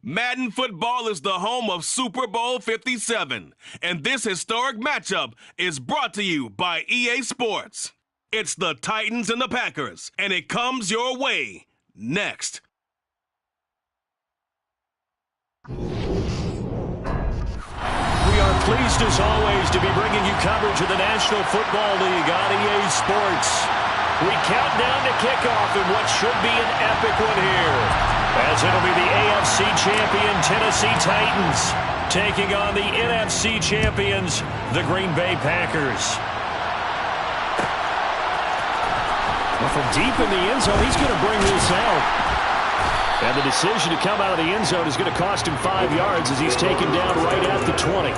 Madden Football is the home of Super Bowl 57, and this historic matchup is brought to you by EA Sports. It's the Titans and the Packers, and it comes your way next. We are pleased as always to be bringing you coverage of the National Football League on EA Sports. We count down to kickoff in what should be an epic one here, as it'll be the AFC champion Tennessee Titans taking on the NFC champions, the Green Bay Packers. Well, from deep in the end zone, he's going to bring this out. And the decision to come out of the end zone is going to cost him 5 yards as he's taken down right at the 20.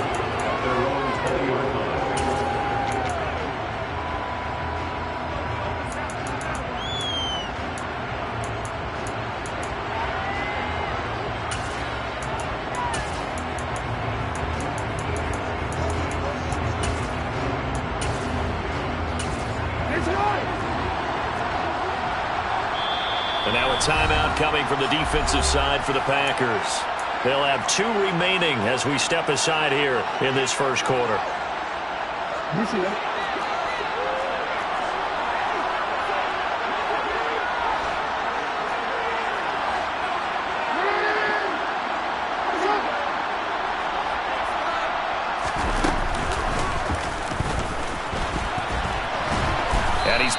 And now a timeout coming from the defensive side for the Packers. They'll have 2 remaining as we step aside here in this first quarter. You see that?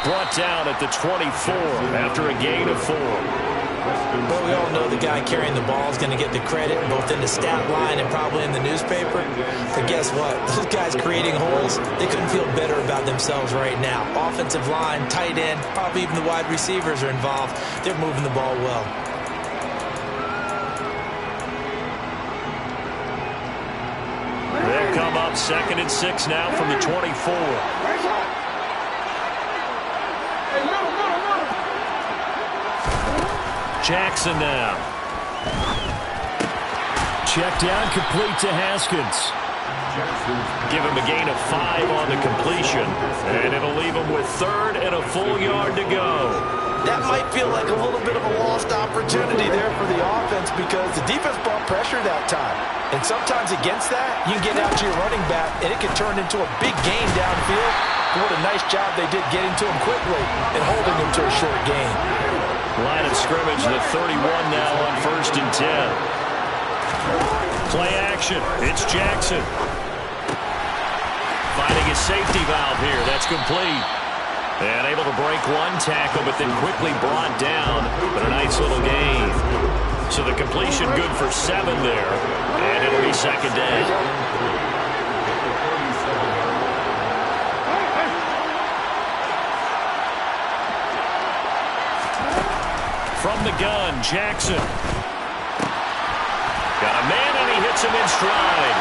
Brought down at the 24 after a gain of 4. Well, we all know the guy carrying the ball is going to get the credit both in the stat line and probably in the newspaper. But guess what? Those guys creating holes, they couldn't feel better about themselves right now. Offensive line, tight end, probably even the wide receivers are involved. They're moving the ball well. They'll come up 2nd and 6 now from the 24. Jackson now. Check down, complete to Haskins. Give him a gain of 5 on the completion, and it'll leave him with 3rd and a full yard to go. That might feel like a little bit of a lost opportunity there for the offense because the defense brought pressure that time. And sometimes against that, you can get out to your running back, and it can turn into a big gain downfield. What a nice job they did getting to him quickly and holding him to a short gain. Line of scrimmage, the 31 now on 1st and 10. Play action. It's Jackson. Finding his safety valve here. That's complete. And able to break 1 tackle, but then quickly brought down. But a nice little gain. So the completion good for 7 there. And it'll be 2nd down. From the gun, Jackson. Got a man, and he hits him in stride.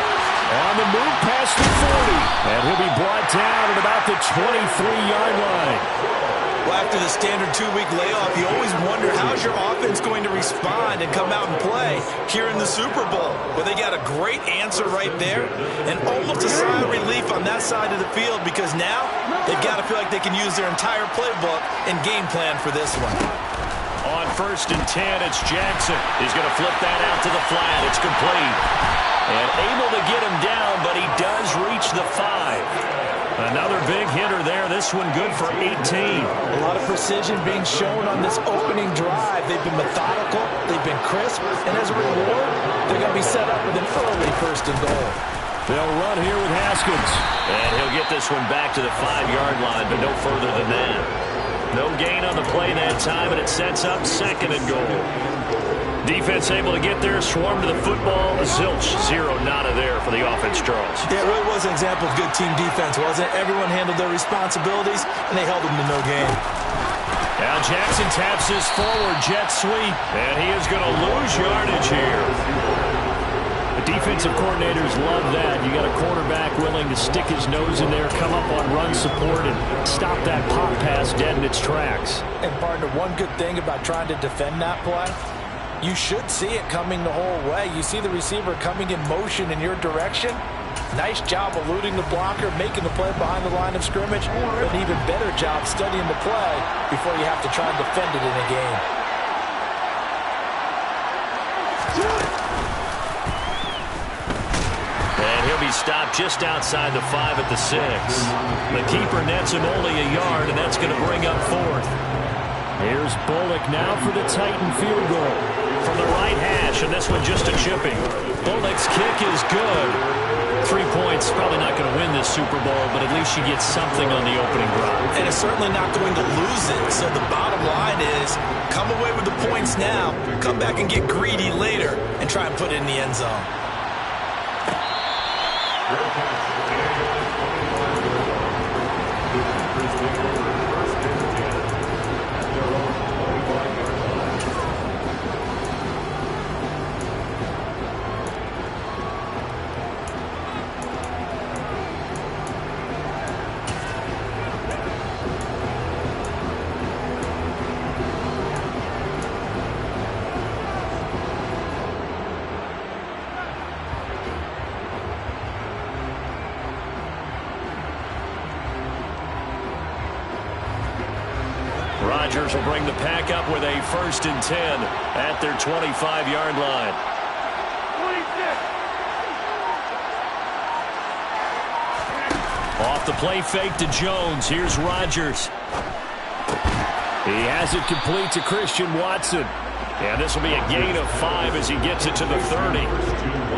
On the move past the 40. And he'll be brought down at about the 23-yard line. Well, after the standard 2-week layoff, you always wonder how's your offense going to respond and come out and play here in the Super Bowl. Well, they got a great answer right there and almost a sigh of relief on that side of the field because now they've got to feel like they can use their entire playbook and game plan for this one. On 1st and 10, it's Jackson. He's going to flip that out to the flat. It's complete. And able to get him down, but he does reach the 5. Another big hitter there. This one good for 18. A lot of precision being shown on this opening drive. They've been methodical. They've been crisp. And as a reward, they're going to be set up with an early 1st and goal. They'll run here with Haskins. And he'll get this one back to the 5-yard line, but no further than that. No gain on the play that time, and it sets up 2nd and goal. Defense able to get there, swarm to the football. Zilch, 0 nada there for the offense, Charles. Yeah, it really was an example of good team defense, wasn't it? Everyone handled their responsibilities, and they held them to no gain. Now Jackson taps his forward jet sweep, and he is going to lose yardage here. The defensive coordinators love that. You got a quarterback willing to stick his nose in there, come up on run support, and stop that pop pass dead in its tracks. And partner, one good thing about trying to defend that play, you should see it coming the whole way. You see the receiver coming in motion in your direction. Nice job eluding the blocker, making the play behind the line of scrimmage, but an even better job studying the play before you have to try and defend it in a game. And he'll be stopped just outside the 5 at the 6. The keeper nets him only a yard, and that's going to bring up 4th. Here's Bullock now for the Titan field goal. From the right hash, and this one just a chipping. Bullock's kick is good. 3 points, probably not going to win this Super Bowl, but at least you get something on the opening drive. And it's certainly not going to lose it. So the bottom line is, come away with the points now, come back and get greedy later, and try and put it in the end zone. Rodgers will bring the pack up with a 1st and 10 at their 25-yard line. Off the play fake to Jones. Here's Rodgers. He has it complete to Christian Watson. And this will be a gain of 5 as he gets it to the 30.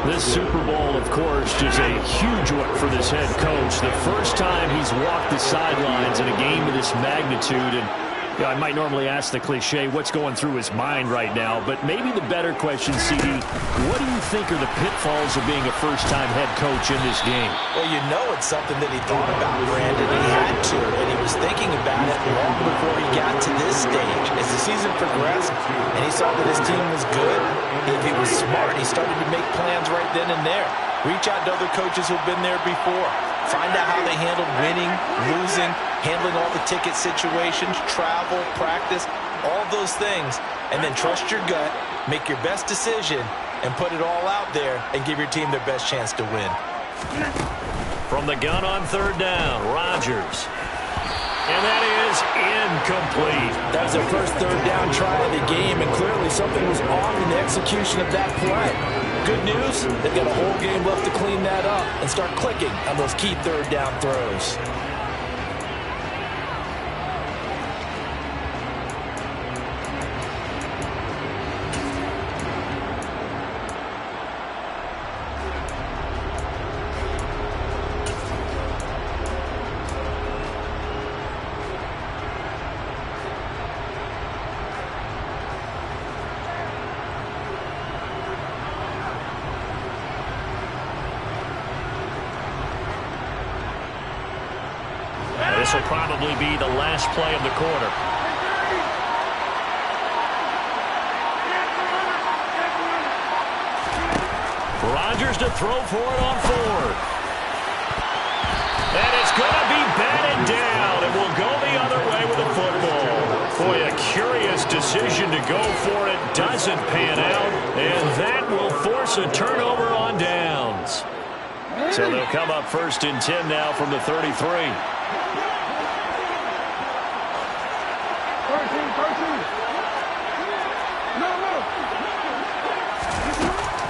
This Super Bowl, of course, is a huge one for this head coach. The first time he's walked the sidelines in a game of this magnitude. And I might normally ask the cliche, what's going through his mind right now? But maybe the better question, CD, what do you think are the pitfalls of being a first-time head coach in this game? Well, you know it's something that he thought about, Brandon. He had to, and he was thinking about it long before he got to this stage. As the season progressed, and he saw that his team was good, if he was smart, he started to make plans right then and there. Reach out to other coaches who've been there before. Find out how they handled winning, losing, handling all the ticket situations, travel, practice, all those things. And then trust your gut, make your best decision, and put it all out there and give your team their best chance to win. From the gun on 3rd down, Rodgers. And that is incomplete. That was their first 3rd down try of the game, and clearly something was off in the execution of that play. Good news, they've got a whole game left to clean that up and start clicking on those key 3rd down throws. This will probably be the last play of the quarter. Rodgers to throw for it on 4th. And it's going to be batted down. It will go the other way with the football. Boy, a curious decision to go for it. Doesn't pan out. And that will force a turnover on downs. So they'll come up 1st and 10 now from the 33.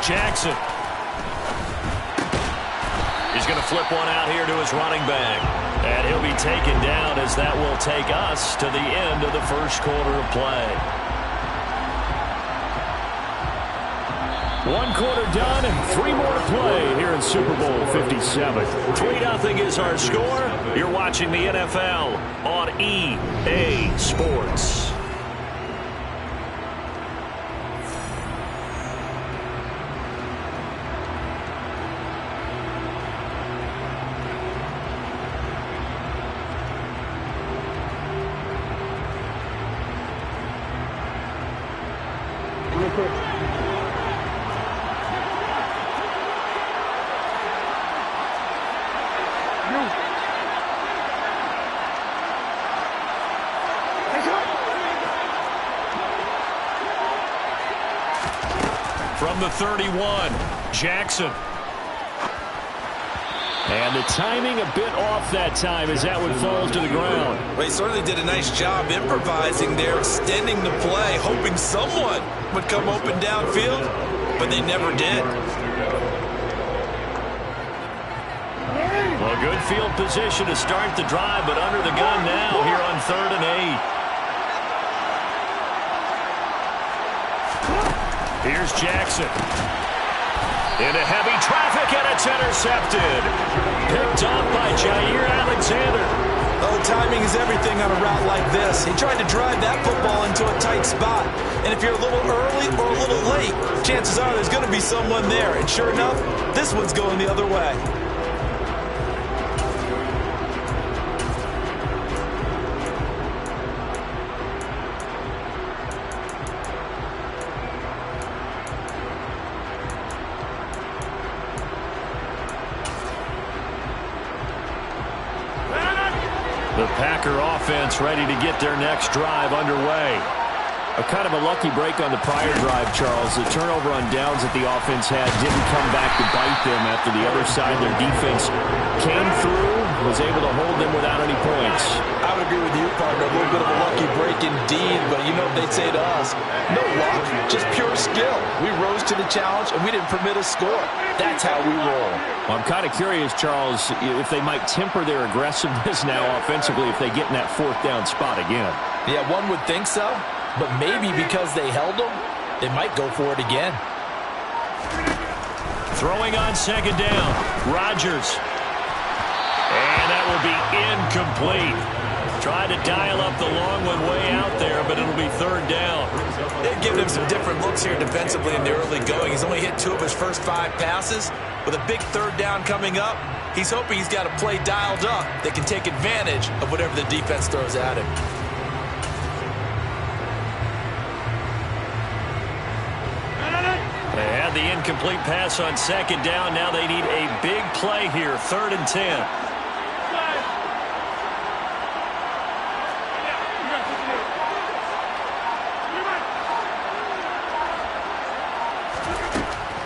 Jackson. He's going to flip one out here to his running back. And he'll be taken down as that will take us to the end of the first quarter of play. 1 quarter done and 3 more to play here in Super Bowl 57. 3-0 is our score. You're watching the NFL on EA Sports. From the 31, Jackson. And the timing a bit off that time as that one falls to the ground. Well, he certainly did a nice job improvising there, extending the play, hoping someone would come open downfield, but they never did. Well, good field position to start the drive, but under the gun now here on 3rd and 8. Here's Jackson. Into heavy traffic, and it's intercepted. Picked off by Jair Alexander. Oh, timing is everything on a route like this. He tried to drive that football into a tight spot. And if you're a little early or a little late, chances are there's going to be someone there. And sure enough, this one's going the other way. The Packer offense ready to get their next drive underway. A kind of a lucky break on the prior drive, Charles. The turnover on downs that the offense had didn't come back to bite them after the other side. Their defense came through, was able to hold them without any points. I would agree with you, partner. A little bit of a lucky break indeed, but you know what they'd say to us? No luck, just pure skill. We rose to the challenge, and we didn't permit a score. That's how we roll. Well, I'm kind of curious, Charles, if they might temper their aggressiveness now offensively if they get in that 4th down spot again. Yeah, one would think so, but maybe because they held them, they might go for it again. Throwing on 2nd down, Rodgers. And that will be incomplete. Tried to dial up the long one way out there, but it'll be 3rd down. They've given him some different looks here defensively in the early going. He's only hit 2 of his first 5 passes. With a big 3rd down coming up, he's hoping he's got a play dialed up that can take advantage of whatever the defense throws at him. They had the incomplete pass on 2nd down. Now they need a big play here, 3rd and 10.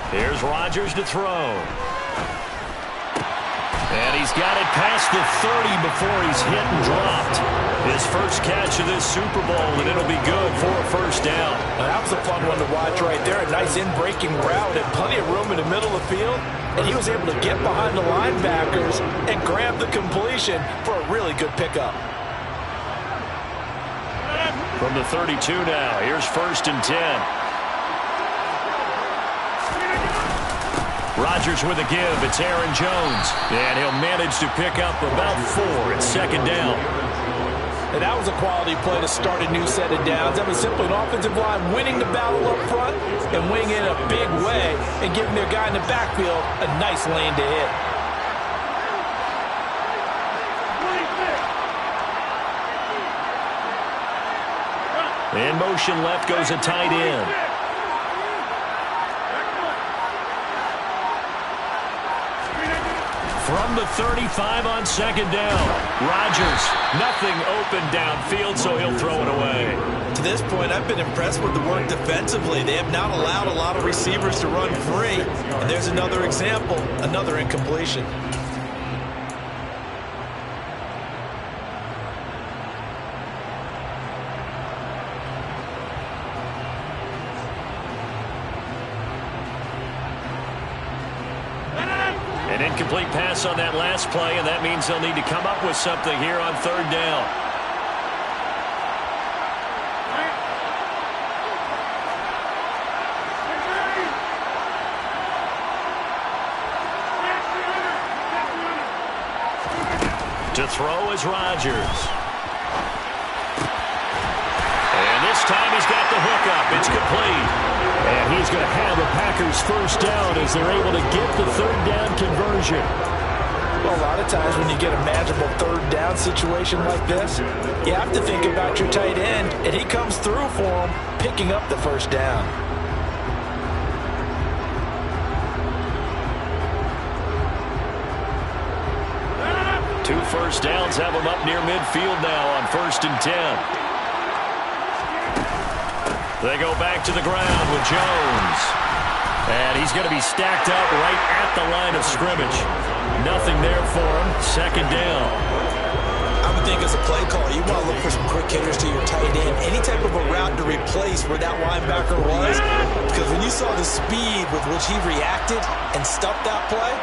Here's Rodgers to throw. And he's got it past the 30 before he's hit and dropped. His first catch of this Super Bowl, and it'll be good for a 1st down. That was a fun one to watch right there. A nice in-breaking route and plenty of room in the middle of the field. And he was able to get behind the linebackers and grab the completion for a really good pickup. From the 32 now, here's 1st and 10. Rodgers with a give. It's Aaron Jones. And he'll manage to pick up about 4 at 2nd down. And that was a quality play to start a new set of downs. That was simply an offensive line winning the battle up front and winning in a big way and giving their guy in the backfield a nice lane to hit. In motion left goes a tight end. From the 35 on 2nd down. Rodgers, nothing open downfield, so he'll throw it away. To this point, I've been impressed with the work defensively. They have not allowed a lot of receivers to run free. And there's another example, another incompletion. An incomplete pass on that last play, and that means they'll need to come up with something here on 3rd down. To throw is Rodgers. And this time he's got the hook up. It's complete. And he's going to have a Packers 1st down as they're able to get the 3rd down conversion. Well, a lot of times when you get a manageable 3rd down situation like this, you have to think about your tight end, and he comes through for him, picking up the 1st down. Two 1st downs have him up near midfield now on 1st and 10. They go back to the ground with Jones. And he's going to be stacked up right at the line of scrimmage. Nothing there for him. Second down. I would think as a play call, you want to look for some quick hitters to your tight end. Any type of a route to replace where that linebacker was. Because when you saw the speed with which he reacted and stuffed that play,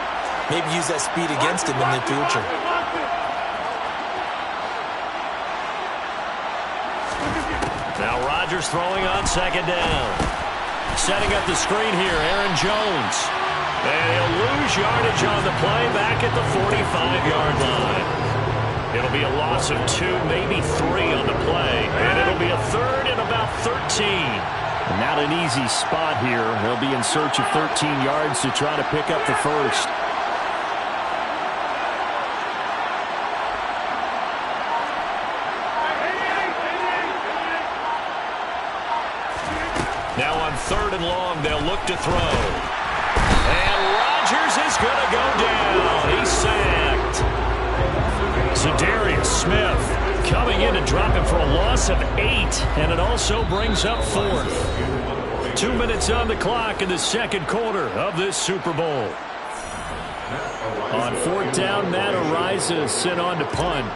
maybe use that speed against him in the future. Now Rodgers throwing on second down. Setting up the screen here, Aaron Jones. And he'll lose yardage on the play back at the 45-yard line. It'll be a loss of 2, maybe 3 on the play. And it'll be a third and about 13. Not an easy spot here. They'll be in search of 13 yards to try to pick up the first. Now on third and long, they'll look to throw. And Rodgers is going to go down. He's sacked. Za'Darius Smith coming in to drop him for a loss of 8, and it also brings up fourth. 2 minutes on the clock in the second quarter of this Super Bowl. On fourth down, Matt Araiza is sent on to punt.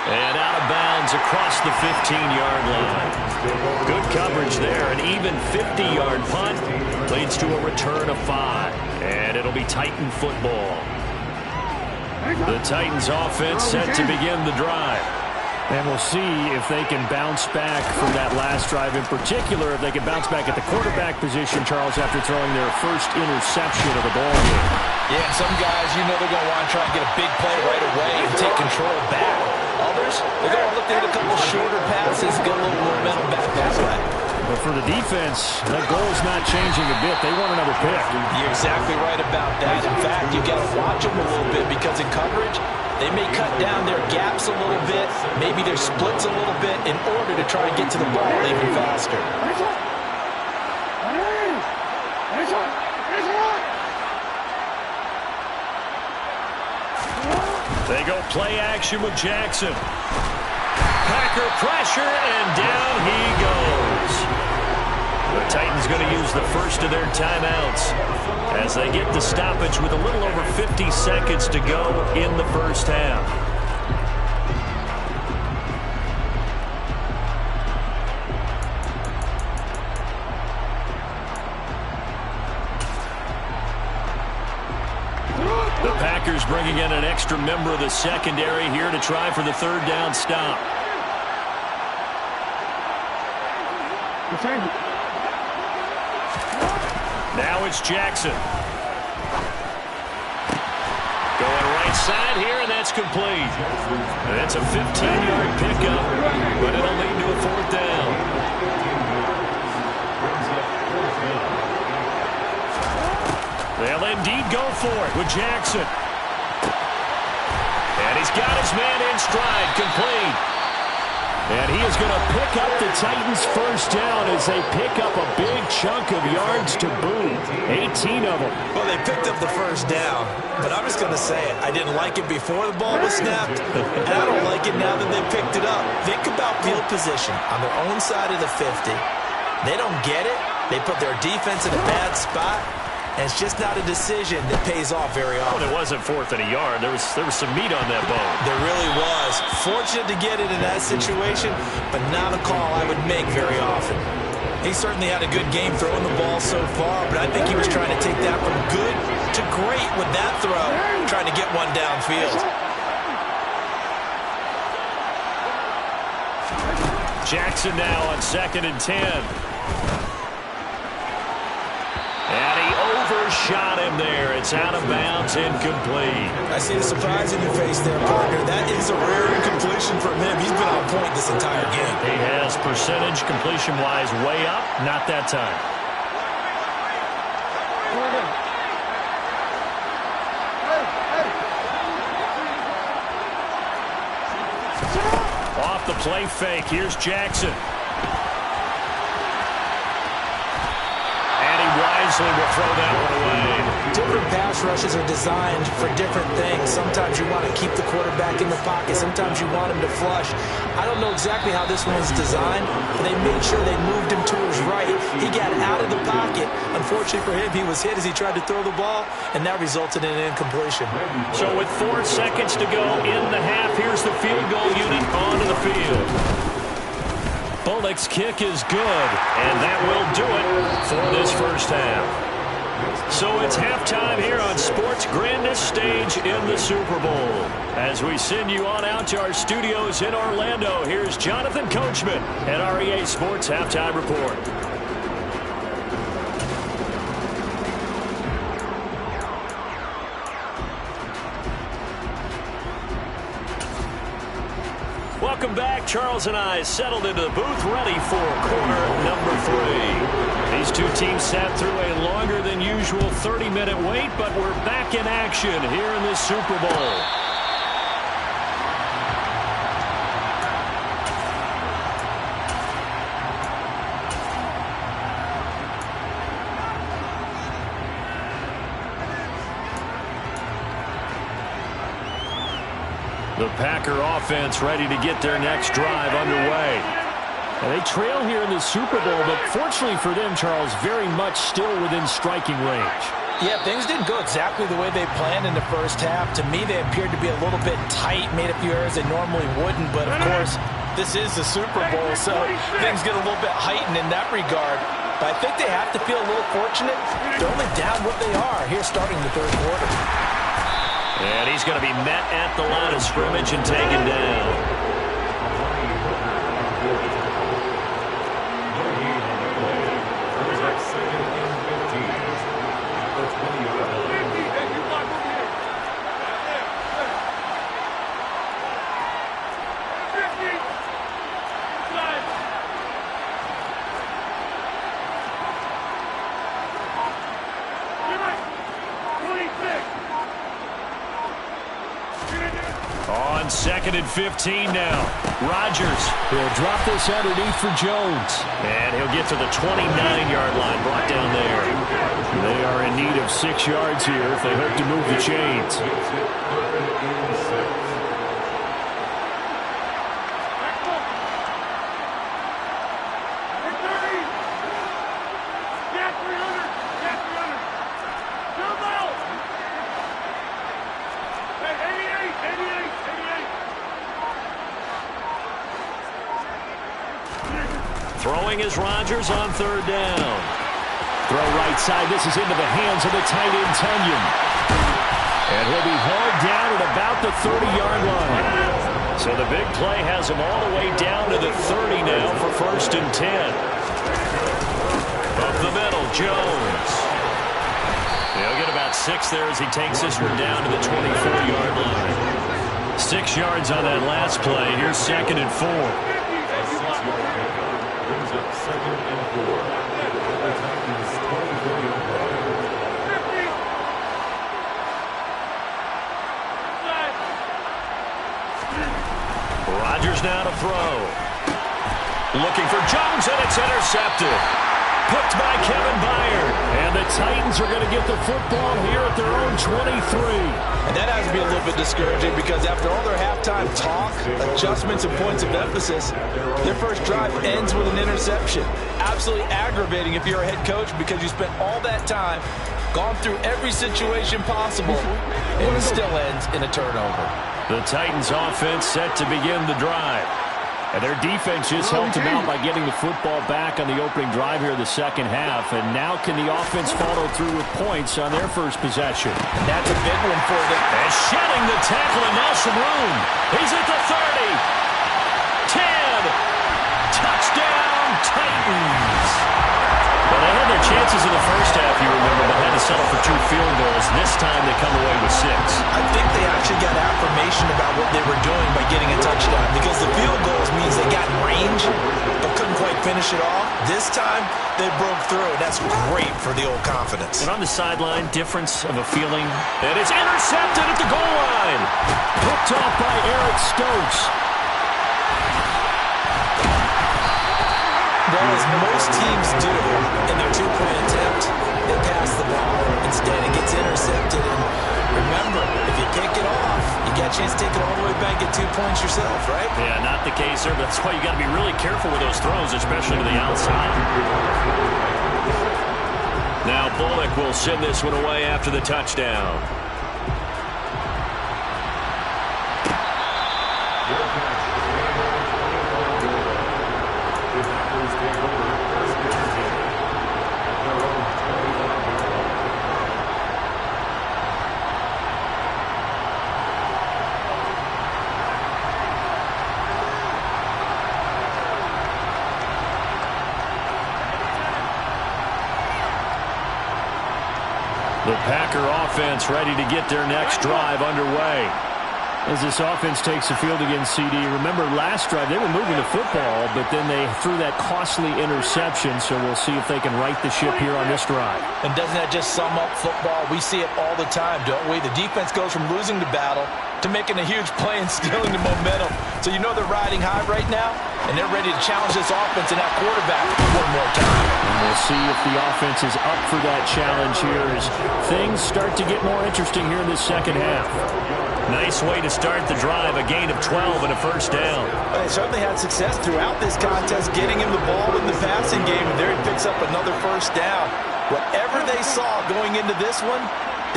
And out of bounds across the 15-yard line. Good coverage there. An even 50-yard punt leads to a return of 5. And it'll be Titan football. The Titans offense set to begin the drive. And we'll see if they can bounce back from that last drive. In particular, if they can bounce back at the quarterback position, Charles, after throwing their first interception of the ball game. Yeah, some guys, you know they're going to want to try and get a big play right away and take control back. Others, they're going to look to hit a couple shorter passes, get a little momentum back that way. But for the defense, that goal's not changing a bit. They want another pick. You're exactly right about that. In fact, you got to watch them a little bit because in coverage, they may cut down their gaps a little bit, maybe their splits a little bit in order to try and get to the ball even faster. They go play action with Jackson. Packer pressure, and down he goes. The Titans going to use the first of their timeouts as they get the stoppage with a little over 50 seconds to go in the first half. The Packers bringing in an extra member of the secondary here to try for the third down stop. Now it's Jackson. Going right side here, and that's complete. And that's a 15-yard pickup, but it'll lead to a fourth down. They'll indeed go for it with Jackson. And he's got his man in stride, complete. And he is going to pick up the Titans' first down as they pick up a big chunk of yards to boot. 18 of them. Well, they picked up the first down, but I'm just going to say it. I didn't like it before the ball was snapped, and I don't like it now that they picked it up. Think about field position on their own side of the 50. They don't get it. They put their defense in a bad spot. And it's just not a decision that pays off very often. Well, it wasn't fourth and a yard. There was some meat on that bone. There really was. Fortunate to get it in that situation, but not a call I would make very often. He certainly had a good game throwing the ball so far, but I think he was trying to take that from good to great with that throw, trying to get one downfield. Jackson now on 2nd and 10. And he overshot him there. It's out of bounds, incomplete. I see the surprise in your face there, partner. That is a rare incompletion from him. He's been on point this entire game. He has percentage completion-wise way up. Not that time. Off the play fake. Here's Jackson. Wisely will throw that one away. different pass rushes are designed for different things. Sometimes you want to keep the quarterback in the pocket. Sometimes you want him to flush. I don't know exactly how this one's designed, but they made sure they moved him to his right. He got out of the pocket. Unfortunately for him, he was hit as he tried to throw the ball, and that resulted in an incompletion. So with 4 seconds to go in the half, here's the field goal unit onto the field. Bullock's kick is good, and that will do it for this first half. So it's halftime here on sports' grandest stage in the Super Bowl. As we send you on out to our studios in Orlando, here's Jonathan Coachman at our EA Sports Halftime Report. Welcome back. Charles and I settled into the booth, ready for quarter number 3. These two teams sat through a longer than usual 30-minute wait, but we're back in action here in the Super Bowl. The Packer offense ready to get their next drive underway. And they trail here in the Super Bowl, but fortunately for them, Charles, very much still within striking range. Yeah, things didn't go exactly the way they planned in the first half. To me, they appeared to be a little bit tight, made a few errors they normally wouldn't. But, of course, this is the Super Bowl, so things get a little bit heightened in that regard. But I think they have to feel a little fortunate. They're only down what they are here starting the third quarter. And he's going to be met at the line of scrimmage and taken down. On 2nd and 15 now. Rodgers will drop this underneath for Jones. And he'll get to the 29-yard line, brought down there. They are in need of 6 yards here if they hope to move the chains. Throwing is Rodgers on 3rd down. Throw right side. This is into the hands of the tight end, Tunyon. And he'll be hauled down at about the 30-yard line. So the big play has him all the way down to the 30 now for 1st and 10. Up the middle, Jones. He'll get about 6 there as he takes this one down to the 24-yard line. 6 yards on that last play. Here's 2nd and 4. Rodgers now to throw. Looking for Jones, and it's intercepted. Picked by Kevin Byard. And the Titans are going to get the football here at their own 23. And that has to be a little bit discouraging because after all their halftime talk, adjustments, and points of emphasis, their first drive ends with an interception. Absolutely aggravating if you're a head coach because you spent all that time, gone through every situation possible, and it still ends in a turnover. The Titans offense set to begin the drive. And their defense just helped them out by getting the football back on the opening drive here in the second half. And now can the offense follow through with points on their first possession? That's a big one for them. And shedding the tackle, and now some room. He's at the 30. 10. Touchdown, Titans. Well, they had their chances in the first half, you remember, but had to settle for 2 field goals. This time they come away with 6. I think they actually got affirmation about what they were doing by getting a touchdown because the field goals means they got range but couldn't quite finish it off. This time, they broke through, and that's great for the old confidence. And on the sideline, difference of a feeling. And it's intercepted at the goal line. Picked off by Eric Stokes. Well, as most teams do in their 2-point attempt, they pass the ball. Instead, it gets intercepted. things yourself, right? Yeah, not the case there, but that's why you got to be really careful with those throws, especially to the outside. Now Bullock will send this one away after the touchdown. The Packer offense ready to get their next drive underway. As this offense takes the field against CD, remember last drive they were moving the football, but then they threw that costly interception, so we'll see if they can right the ship here on this drive. And doesn't that just sum up football? We see it all the time, don't we? The defense goes from losing the battle to making a huge play and stealing the momentum. So you know they're riding high right now, and they're ready to challenge this offense and that quarterback one more time. And we'll see if the offense is up for that challenge here as things start to get more interesting here in this second half. Nice way to start the drive, a gain of 12 and a first down. Well, they certainly had success throughout this contest, getting him the ball in the passing game, and there he picks up another first down. Whatever they saw going into this one,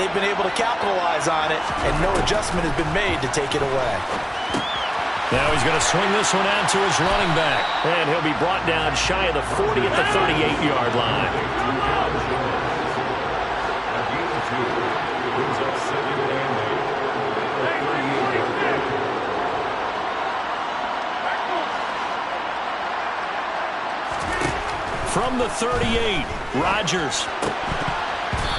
they've been able to capitalize on it, and no adjustment has been made to take it away. Now he's going to swing this one out to his running back, and he'll be brought down shy of the 40 at the 38-yard line. From the 38, Rodgers.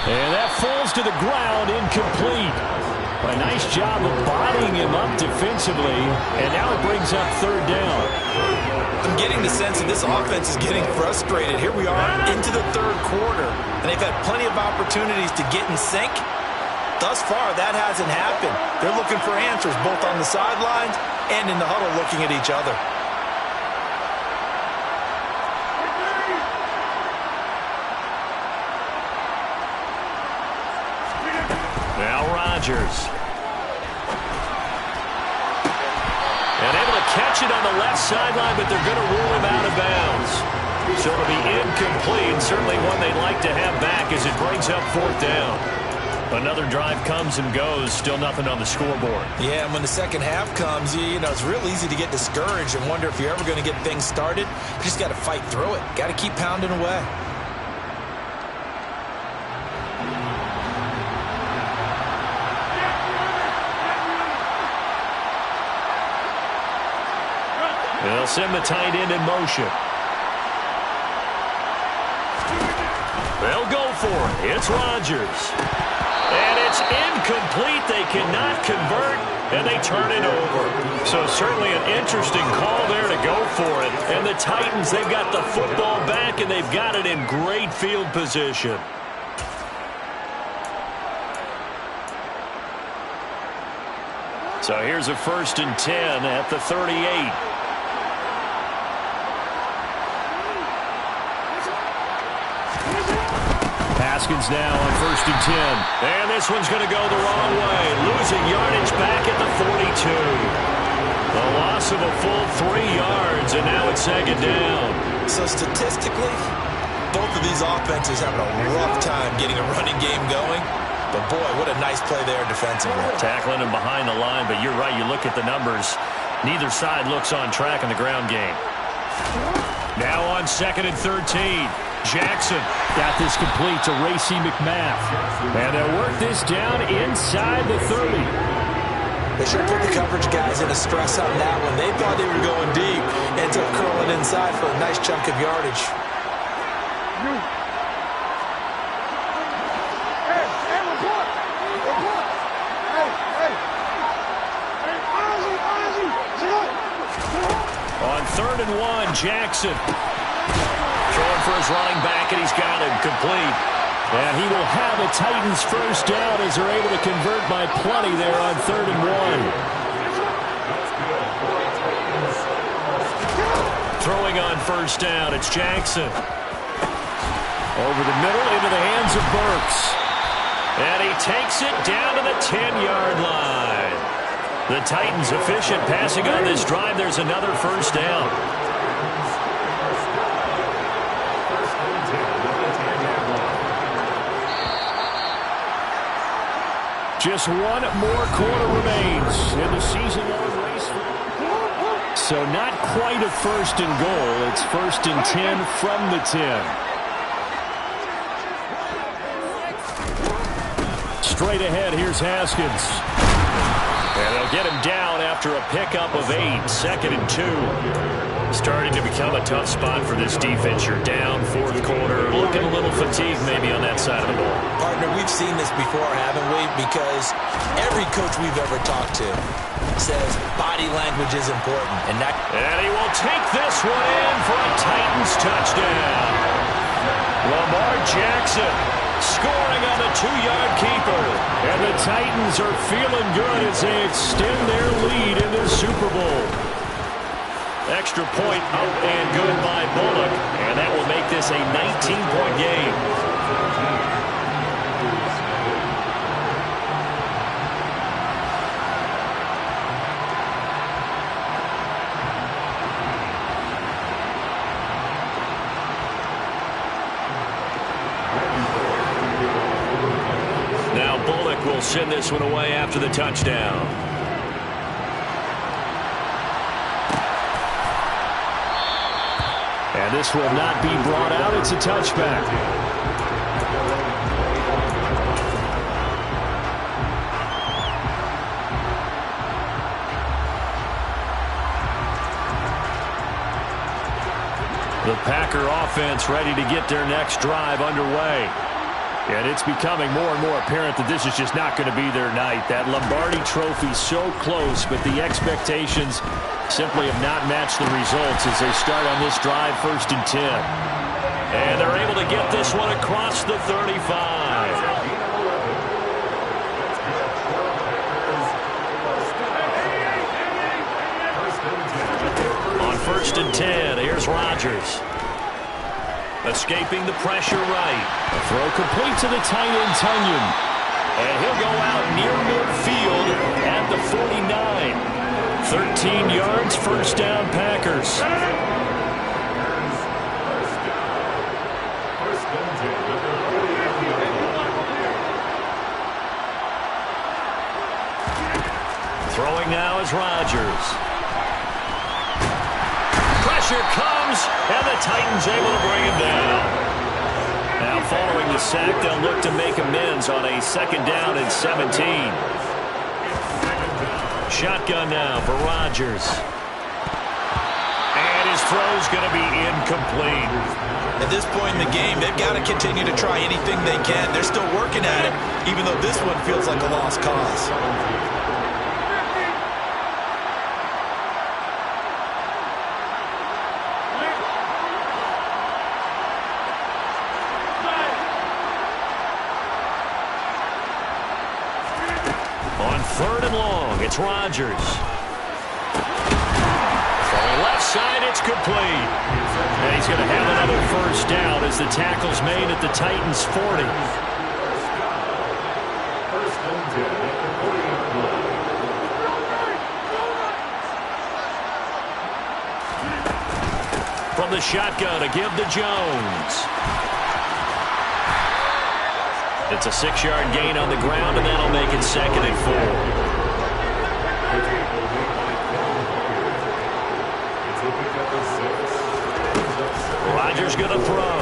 And that falls to the ground, incomplete. A nice job of bodying him up defensively, and now it brings up third down. I'm getting the sense that this offense is getting frustrated. Here we are into the third quarter, and they've had plenty of opportunities to get in sync. Thus far, that hasn't happened. They're looking for answers both on the sidelines and in the huddle looking at each other. Now Rodgers. And able to catch it on the left sideline, but they're going to rule him out of bounds. So it'll be incomplete, certainly one they'd like to have back as it brings up fourth down. Another drive comes and goes, still nothing on the scoreboard. Yeah, and when the second half comes, you know, it's real easy to get discouraged and wonder if you're ever going to get things started. You just got to fight through it. Got to keep pounding away. They'll send the tight end in motion. They'll go for it. It's Rodgers. And it's incomplete. They cannot convert, and they turn it over. So certainly an interesting call there to go for it. And the Titans, they've got the football back, and they've got it in great field position. So here's a 1st and 10 at the 38. Haskins now on 1st and 10. And this one's going to go the wrong way. Losing yardage back at the 42. A loss of a full 3 yards, and now it's second down. So statistically, both of these offenses having a rough time getting a running game going. But boy, what a nice play there defensively. Tackling him behind the line, but you're right. You look at the numbers. Neither side looks on track in the ground game. Now on 2nd and 13. Jackson got this complete to Racy McMath. And they'll work this down inside the 30. They should put the coverage guys in a stress on that one. They thought they were going deep. Ends up curling inside for a nice chunk of yardage. On 3rd and 1, Jackson. Throwing for his running back, and he's got him complete. And he will have a Titans first down as they're able to convert by plenty there on 3rd and 1. Throwing on first down, it's Jackson. Over the middle into the hands of Burks. And he takes it down to the 10-yard line. The Titans efficient passing on this drive. There's another first down. Just one more quarter remains in the season-long race. So not quite a first and goal. It's 1st and 10 from the 10. Straight ahead, here's Haskins. And they'll get him down after a pickup of 8, 2nd and 2. Starting to become a tough spot for this defense. You're down, 4th quarter, looking a little fatigued maybe on that side of the ball. Partner, we've seen this before, haven't we? Because every coach we've ever talked to says body language is important. And he will take this one in for a Titans touchdown. Lamar Jackson scoring on the 2-yard keeper. And the Titans are feeling good as they extend their lead in the Super Bowl. Extra point up and good by Bullock. And that will make this a 19-point game. Now Bullock will send this one away after the touchdown. And this will not be brought out. It's a touchback. The Packer offense ready to get their next drive underway. And it's becoming more and more apparent that this is just not going to be their night. That Lombardi Trophy so close, but the expectations simply have not matched the results as they start on this drive 1st and 10. And they're able to get this one across the 35. On 1st and 10, here's Rodgers. Escaping the pressure right. A throw complete to the tight end, Tunyon. And he'll go out near midfield at the 49. 13 yards, 1st down, Packers. Throwing now is Rodgers. Pressure comes, and the Titans able to bring him down. Now following the sack, they'll look to make amends on a 2nd down and 17. Shotgun now for Rodgers. And his throw's going to be incomplete. At this point in the game, they've got to continue to try anything they can. They're still working at it, even though this one feels like a lost cause. On 3rd and long, it's Rodgers. Throwing left side, it's complete. And he's going to have another 1st down as the tackle's made at the Titans' 40. From the shotgun, a give to Jones. It's a 6-yard gain on the ground, and that'll make it 2nd and 4. Rodgers going to throw.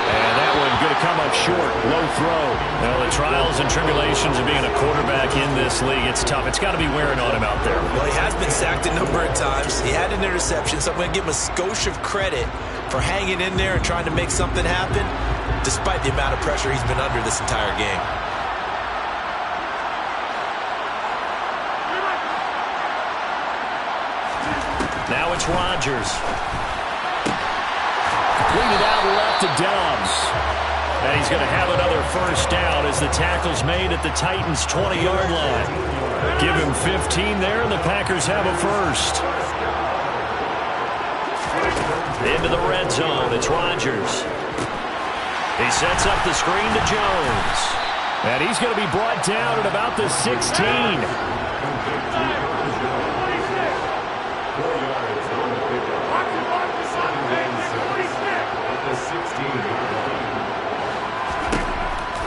And that one going to come up short. Low throw. Well, the trials and tribulations of being a quarterback in this league, it's tough. It's got to be wearing on him out there. Well, he has been sacked a number of times. He had an interception, so I'm going to give him a skosh of credit for hanging in there and trying to make something happen, despite the amount of pressure he's been under this entire game. Now it's Rodgers. Completed out left to Dobbs. And he's going to have another 1st down as the tackle's made at the Titans' 20-yard line. Give him 15 there, and the Packers have a 1st. Into the red zone, it's Rodgers. He sets up the screen to Jones. And he's going to be brought down at about the 16.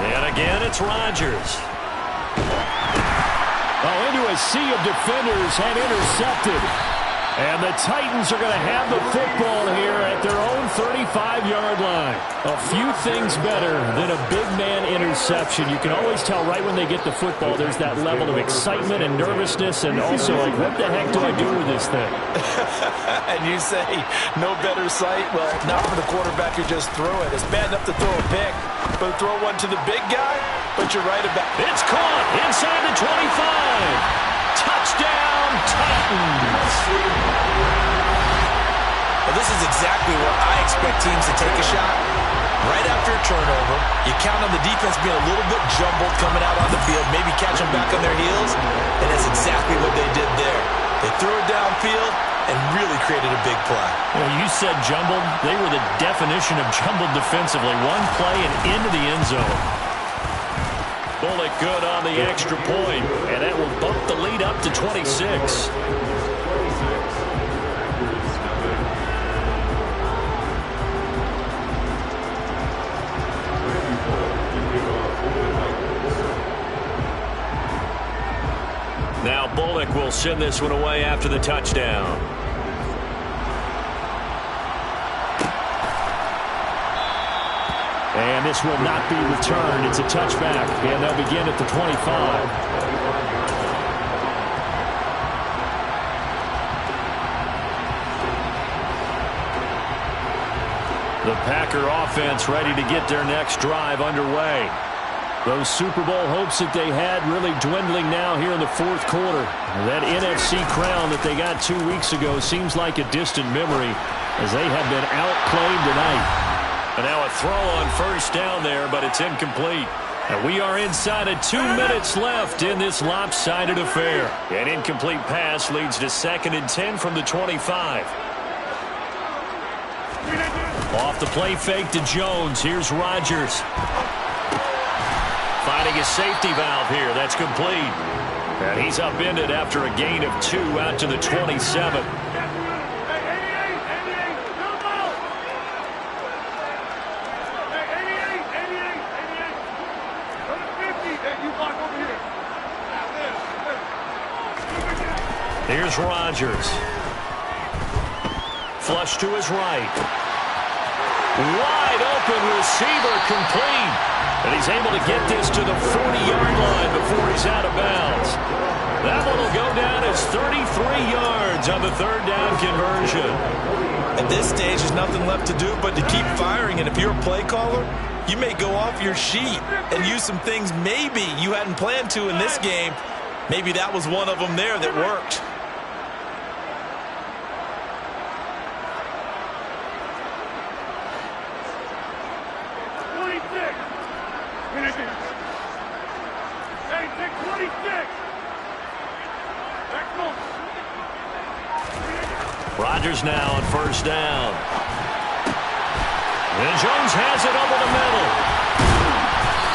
And again, it's Rodgers. Oh, into a sea of defenders and intercepted. And the Titans are going to have the football here at their own 35-yard line. A few things better than a big man interception. You can always tell right when they get the football, there's that level of excitement and nervousness, and also like, what the heck do I do with this thing? And you say, no better sight? Well, not for the quarterback who just threw it. It's bad enough to throw a pick, but throw one to the big guy? But you're right about it. It's caught inside the 25. Touchdown, Titans. Well, this is exactly where I expect teams to take a shot. Right after a turnover, you count on the defense being a little bit jumbled coming out on the field, maybe catch them back on their heels, and that's exactly what they did there. They threw it downfield and really created a big play. Well, you said jumbled. They were the definition of jumbled defensively. One play and into the end zone. Bullock good on the extra point, and that will bump the lead up to 26. Now Bullock will send this one away after the touchdown. And this will not be returned. It's a touchback, and they'll begin at the 25. The Packer offense ready to get their next drive underway. Those Super Bowl hopes that they had really dwindling now here in the fourth quarter. That NFC crown that they got 2 weeks ago seems like a distant memory as they have been outplayed tonight. And now a throw on first down there, but it's incomplete. And we are inside of 2 minutes left in this lopsided affair. An incomplete pass leads to 2nd and 10 from the 25. Off the play fake to Jones. Here's Rodgers. Finding his safety valve here. That's complete. And he's upended after a gain of 2 out to the 27. Here's Rodgers. Flush to his right. Wide open receiver complete. And he's able to get this to the 40-yard line before he's out of bounds. That one will go down as 33 yards on the third down conversion. At this stage, there's nothing left to do but to keep firing. And if you're a play caller, you may go off your sheet and use some things maybe you hadn't planned to in this game. Maybe that was one of them there that worked. Rodgers now on first down. And Jones has it over the middle.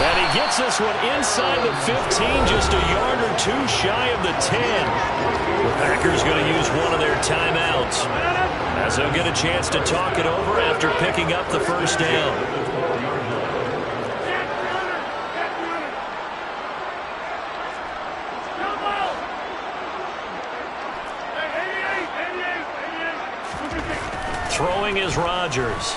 And he gets this one inside the 15, just a yard or 2 shy of the 10. The Packers going to use one of their timeouts as they'll get a chance to talk it over after picking up the first down. Throwing is Rodgers.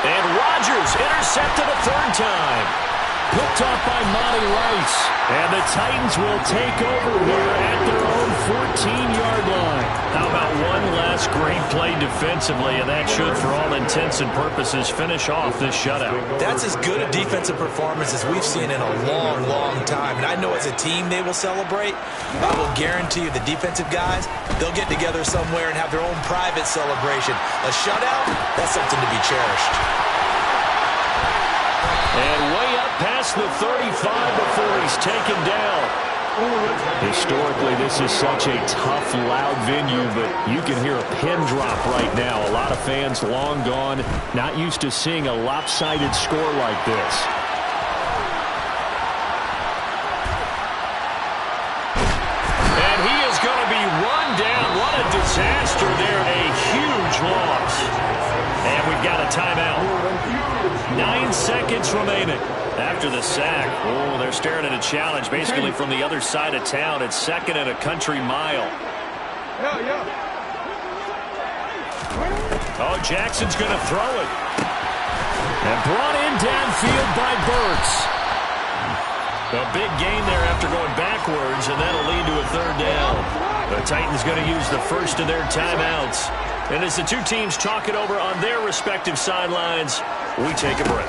And Rodgers intercepted a 3rd time. Picked off by Monty Rice. And the Titans will take over here at their own 14-yard line. How about one last great play defensively, and that should, for all intents and purposes, finish off this shutout. That's as good a defensive performance as we've seen in a long, long time. And I know as a team they will celebrate. I will guarantee you the defensive guys, they'll get together somewhere and have their own private celebration. A shutout, that's something to be cherished. And way up past the 35 before he's taken down. Historically, this is such a tough, loud venue, but you can hear a pin drop right now. A lot of fans long gone, not used to seeing a lopsided score like this. And he is going to be run down. What a disaster there. A huge loss. And we've got a timeout. 9 seconds remaining. After the sack, oh, they're staring at a challenge basically from the other side of town. It's second and a country mile. Oh, Jackson's going to throw it. And brought in downfield by Burks. A big gain there after going backwards, and that'll lead to a third down. The Titans going to use the first of their timeouts. And as the two teams talk it over on their respective sidelines, we take a break.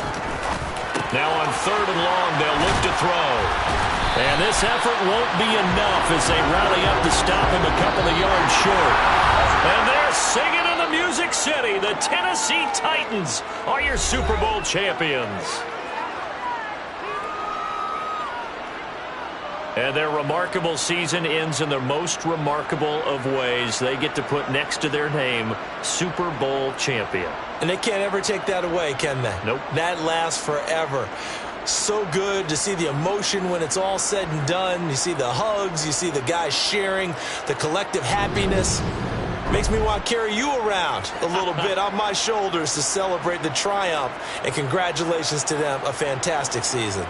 Now on third and long, they'll look to throw. And this effort won't be enough as they rally up to stop him a couple of yards short. And they're singing in the Music City. The Tennessee Titans are your Super Bowl champions. And their remarkable season ends in the most remarkable of ways. They get to put next to their name, Super Bowl champion. And they can't ever take that away, can they? Nope. That lasts forever. So good to see the emotion when it's all said and done. You see the hugs. You see the guys sharing, the collective happiness. Makes me want to carry you around a little bit on my shoulders to celebrate the triumph. And congratulations to them. A fantastic season.